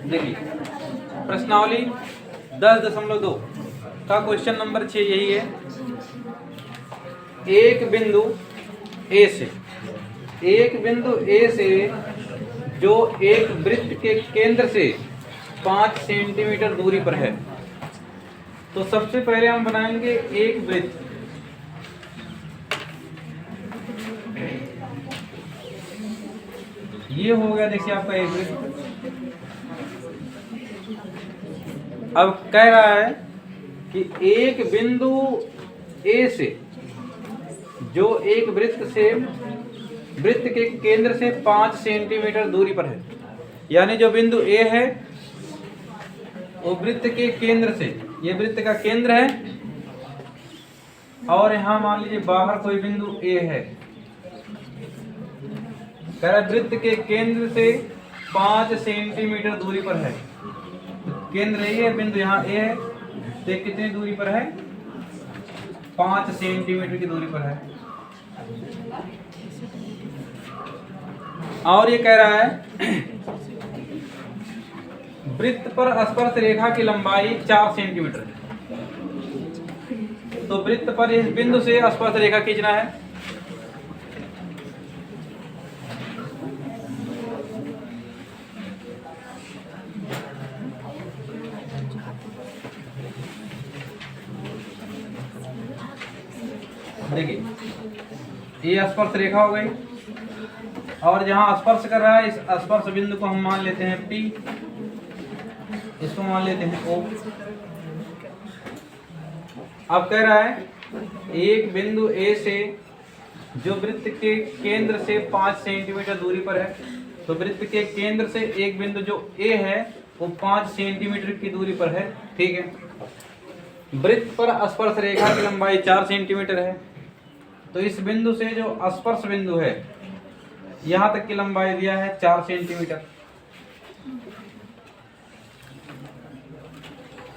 देखिए प्रश्नावली 10.2 का क्वेश्चन नंबर 6 यही है। एक बिंदु ए से जो एक वृत्त के केंद्र से 5 सेंटीमीटर दूरी पर है। तो सबसे पहले हम बनाएंगे एक वृत्त। ये हो गया देखिए आपका एक वृत्त। अब कह रहा है कि एक बिंदु ए से जो एक वृत्त के केंद्र से 5 सेंटीमीटर दूरी पर है, यानी जो बिंदु ए है वो वृत्त के केंद्र से, ये वृत्त का केंद्र है और यहाँ मान लीजिए बाहर कोई बिंदु ए है। कह रहा वृत्त के केंद्र से 5 सेंटीमीटर दूरी पर है। केंद्र ए है, बिंदु यहाँ ए है, तो कितनी दूरी पर है? 5 सेंटीमीटर की दूरी पर है। और ये कह रहा है वृत्त पर स्पर्श रेखा की लंबाई 4 सेंटीमीटर है। तो वृत्त पर इस बिंदु से स्पर्श रेखा खींचना है। देखिए ये स्पर्श रेखा हो गई और जहां स्पर्श कर रहा है इस स्पर्श बिंदु को हम मान लेते हैं P, इसको मान लेते हैं O। अब कह रहा है एक बिंदु A से जो वृत्त के केंद्र से 5 सेंटीमीटर दूरी पर है। तो वृत्त के केंद्र से एक बिंदु जो A है वो 5 सेंटीमीटर की दूरी पर है। ठीक है। वृत्त पर स्पर्श रेखा की लंबाई 4 सेंटीमीटर है। तो इस बिंदु से जो स्पर्श बिंदु है यहां तक की लंबाई दिया है 4 सेंटीमीटर।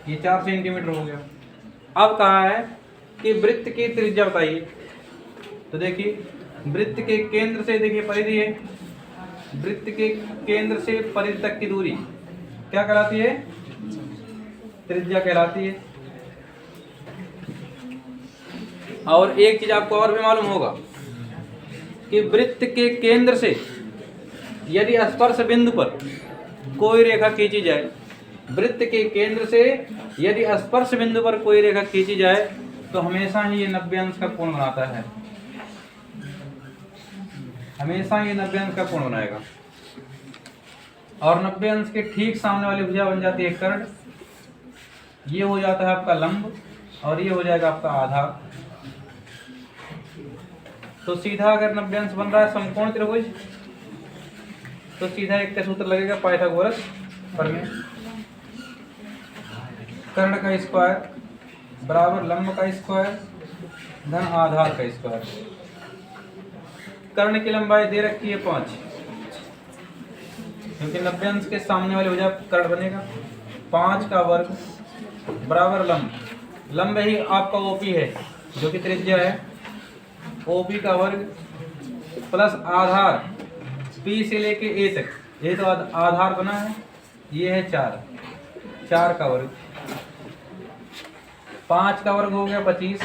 ये 4 सेंटीमीटर हो गया। अब कहा है कि वृत्त की त्रिज्या बताइए। तो देखिए वृत्त के केंद्र से, देखिए परिधि है, वृत्त के केंद्र से परिधि तक की दूरी क्या कहलाती है? त्रिज्या कहलाती है। और एक चीज आपको और भी मालूम होगा कि वृत्त के केंद्र से यदि स्पर्श बिंदु पर कोई रेखा खींची जाए, वृत्त के केंद्र से यदि स्पर्श बिंदु पर कोई रेखा खींची जाए तो हमेशा ही ये 90 अंश का कोण बनाता है। हमेशा ये 90 अंश का कोण बनाएगा। और 90 अंश के ठीक सामने वाली भुजा बन जाती है कर्ण। ये हो जाता है आपका लंब और ये हो जाएगा आपका आधार। तो सीधा अगर 90 अंश बन रहा है समकोण त्रिभुज तो सीधा एक का सूत्र लगेगा पाइथागोरस प्रमेय। कर्ण का स्क्वायर बराबर लंब का स्क्वायर धन आधार का स्क्वायर। कर्ण की लंबाई दे रखी है 5, क्योंकि 90 अंश के सामने वाले भुजा कर्ण बनेगा। 5 का वर्ग बराबर लंब, लंब ही आपका ओपी है जो कि त्रिज्या है। ओपी का वर्ग प्लस आधार P से लेके A तक, ये तो आधार बना है, ये है 4 का वर्ग। 5 का वर्ग हो गया 25,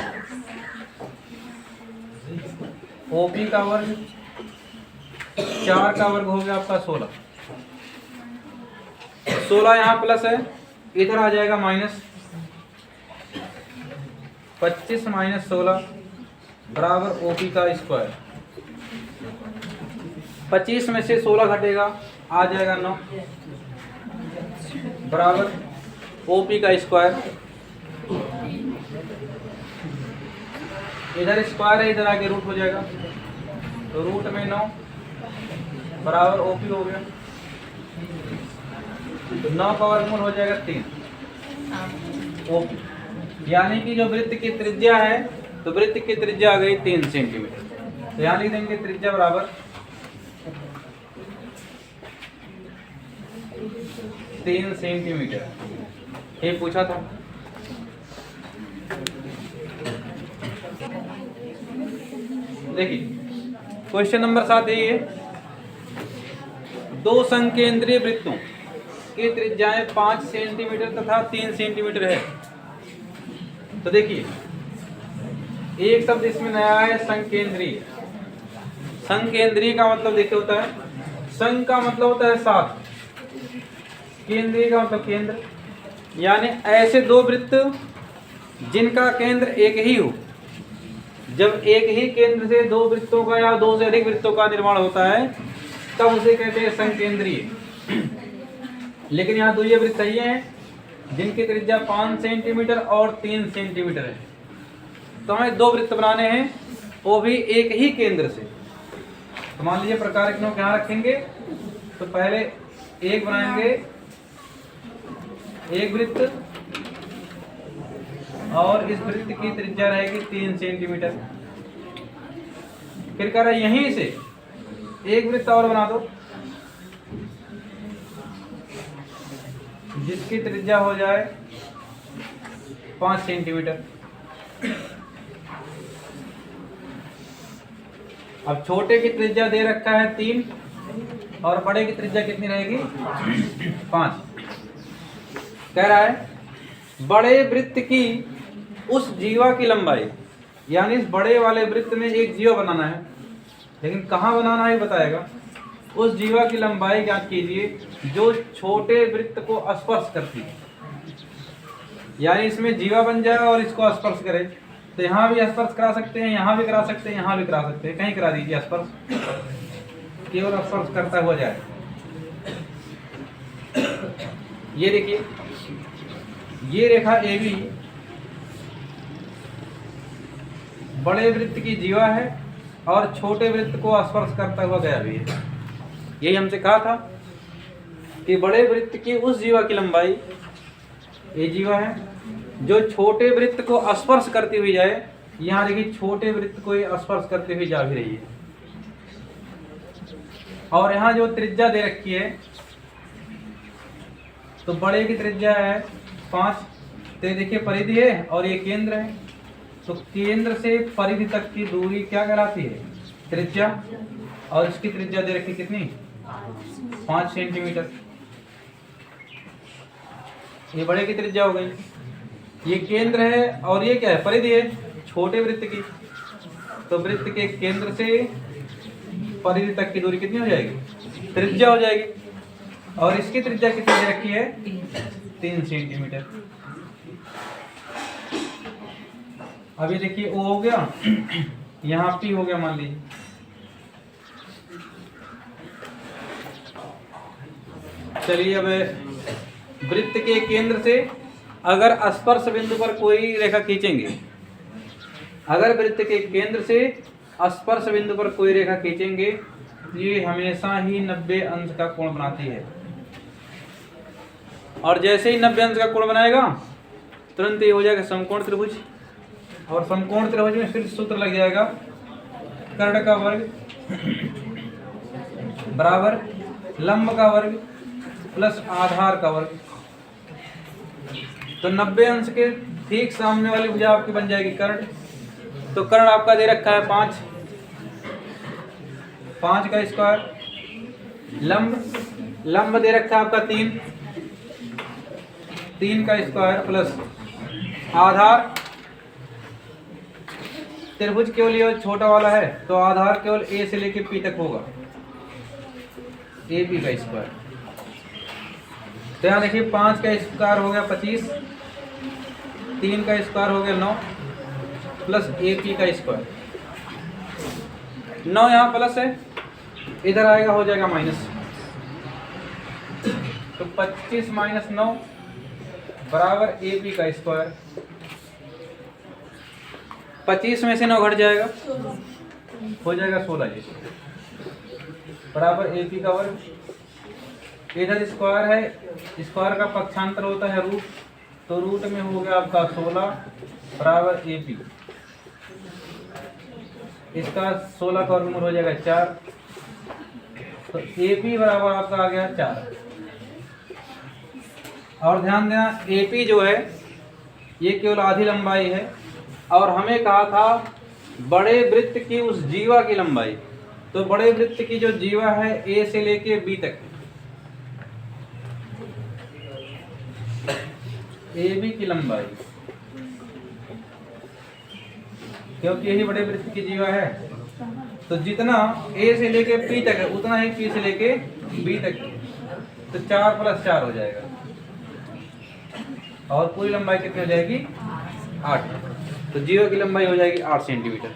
OP का वर्ग 4 का वर्ग हो गया आपका 16। 16 यहाँ प्लस है, इधर आ जाएगा माइनस। 25 माइनस 16 बराबर OP का स्क्वायर। 25 में से 16 घटेगा, आ जाएगा 9 बराबर OP का स्क्वायर। इधर स्क्वायर है, इधर आके रूट हो जाएगा, तो रूट में 9 बराबर OP हो गया। 9 का वर्गमूल हो जाएगा 3 OP। यानी कि जो वृत्त की त्रिज्या है तो वृत्त की त्रिज्या आ गई 3 सेंटीमीटर। तो यहाँ लिख देंगे त्रिज्या बराबर 3 सेंटीमीटर। ये पूछा था। देखिए क्वेश्चन नंबर 7 यही है। दो संकेंद्रीय वृत्तों की त्रिज्याएं 5 सेंटीमीटर तथा 3 सेंटीमीटर है। तो देखिए एक शब्द इसमें नया है, संकेंद्रीय। संकेंद्रीय का मतलब देखिए होता है, संघ का मतलब होता है साथ, केंद्रीय का मतलब केंद्र, यानी ऐसे दो वृत्त जिनका केंद्र एक ही हो। जब एक ही केंद्र से दो वृत्तों का या दो से अधिक वृत्तों का निर्माण होता है तब उसे कहते हैं संकेंद्रीय। लेकिन यहाँ दो ये वृत्त चाहिए हैं जिनकी त्रिज्या 5 सेंटीमीटर और 3 सेंटीमीटर है। तो हमें दो वृत्त बनाने हैं, वो भी एक ही केंद्र से। तो मान लीजिए प्रकार के क्या रखेंगे, तो पहले एक बनाएंगे, एक वृत्त, और इस वृत्त की त्रिज्या रहेगी 3 सेंटीमीटर। फिर कह रहा है यहीं से एक वृत्त और बना दो जिसकी त्रिज्या हो जाए 5 सेंटीमीटर। अब छोटे की त्रिज्या दे रखा है 3 और बड़े की त्रिज्या कितनी रहेगी 5। कह रहा है बड़े वृत्त की उस जीवा की लंबाई, यानी इस बड़े वाले वृत्त में एक जीवा बनाना है, लेकिन कहाँ बनाना है बताएगा। उस जीवा की लंबाई ज्ञात कीजिए जो छोटे वृत्त को स्पर्श करती है, यानी इसमें जीवा बन जाए और इसको स्पर्श करे। तो यहाँ भी स्पर्श करा सकते हैं, यहाँ भी करा सकते हैं, यहाँ भी करा सकते हैं, कहीं करा दीजिए स्पर्श, केवल स्पर्श करता हुआ जाए। ये देखिए ये रेखा AB बड़े वृत्त की जीवा है और छोटे वृत्त को स्पर्श करता हुआ गया भी है। यही हमसे कहा था कि बड़े वृत्त की उस जीवा की लंबाई, ये जीवा है, जो छोटे वृत्त को स्पर्श करती हुई जाए। यहाँ देखिए छोटे वृत्त को स्पर्श करती हुई जा भी रही है। और यहाँ जो त्रिज्या दे रखी है, तो बड़े की त्रिज्या है 5, तो देखिए परिधि है और ये केंद्र है, तो केंद्र से परिधि तक की दूरी क्या कहलाती है त्रिज्या, और इसकी त्रिज्या दे रखी कितनी 5 सेंटीमीटर। ये बड़े की त्रिज्या हो गई, ये केंद्र है और ये क्या है परिधि है छोटे वृत्त की। तो वृत्त के केंद्र से परिधि तक की दूरी कितनी हो जाएगी त्रिज्या हो जाएगी, और इसकी त्रिज्या कितनी दे रखी है 3 सेंटीमीटर। अभी देखिए O हो गया, यहाँ P हो गया मान लीजिए। चलिए अब वृत्त के केंद्र से अगर स्पर्श बिंदु पर कोई रेखा खींचेंगे, अगर वृत्त के केंद्र से स्पर्श बिंदु पर कोई रेखा खींचेंगे, ये हमेशा ही 90 अंश का कोण बनाती है। और जैसे ही 90 अंश का कोण बनाएगा तुरंत ये हो जाएगा समकोण त्रिभुज, और समकोण त्रिभुज में फिर सूत्र लग जाएगा कर्ण का वर्ग बराबर लंब का वर्ग प्लस आधार का वर्ग। तो 90 अंश के ठीक सामने वाली भुजा आपकी बन जाएगी कर्ण। तो कर्ण आपका दे रखा है 5, 5 का स्क्वायर, लंब दे रखा है आपका 3, 3 का स्क्वायर प्लस आधार। त्रिभुज केवल ये छोटा वाला है, तो आधार केवल A से लेके P तक होगा, AB का स्क्वायर। तो यहाँ देखिए 5 का स्क्वायर हो गया 25, 3 का स्क्वायर हो गया 9 प्लस AP का स्क्वायर। 9 यहाँ प्लस है, इधर आएगा हो जाएगा माइनस। तो 25 माइनस 9 बराबर AP का स्क्वायर। 25 में से 9 घट जाएगा, हो जाएगा 16 ये बराबर AP का वर्ग। इधर स्क्वायर है, स्क्वायर का पक्षांतर होता है रूट, तो रूट में हो गया आपका 16 बराबर AP। इसका 16 का वर्गमूल हो जाएगा 4, तो AP बराबर आपका आ गया 4। और ध्यान देना AP जो है ये केवल आधी लंबाई है, और हमें कहा था बड़े वृत्त की उस जीवा की लंबाई। तो बड़े वृत्त की जो जीवा है A से लेके B तक, ए बी की लंबाई, क्योंकि यही बड़े वृत्त की जीवा है, तो जितना ए से लेके पी तक है उतना ही पी से लेके बी तक है, तो 4 + 4 हो जाएगा, और पूरी लंबाई कितनी हो जाएगी 8। तो जीवा की लंबाई हो जाएगी 8 सेंटीमीटर।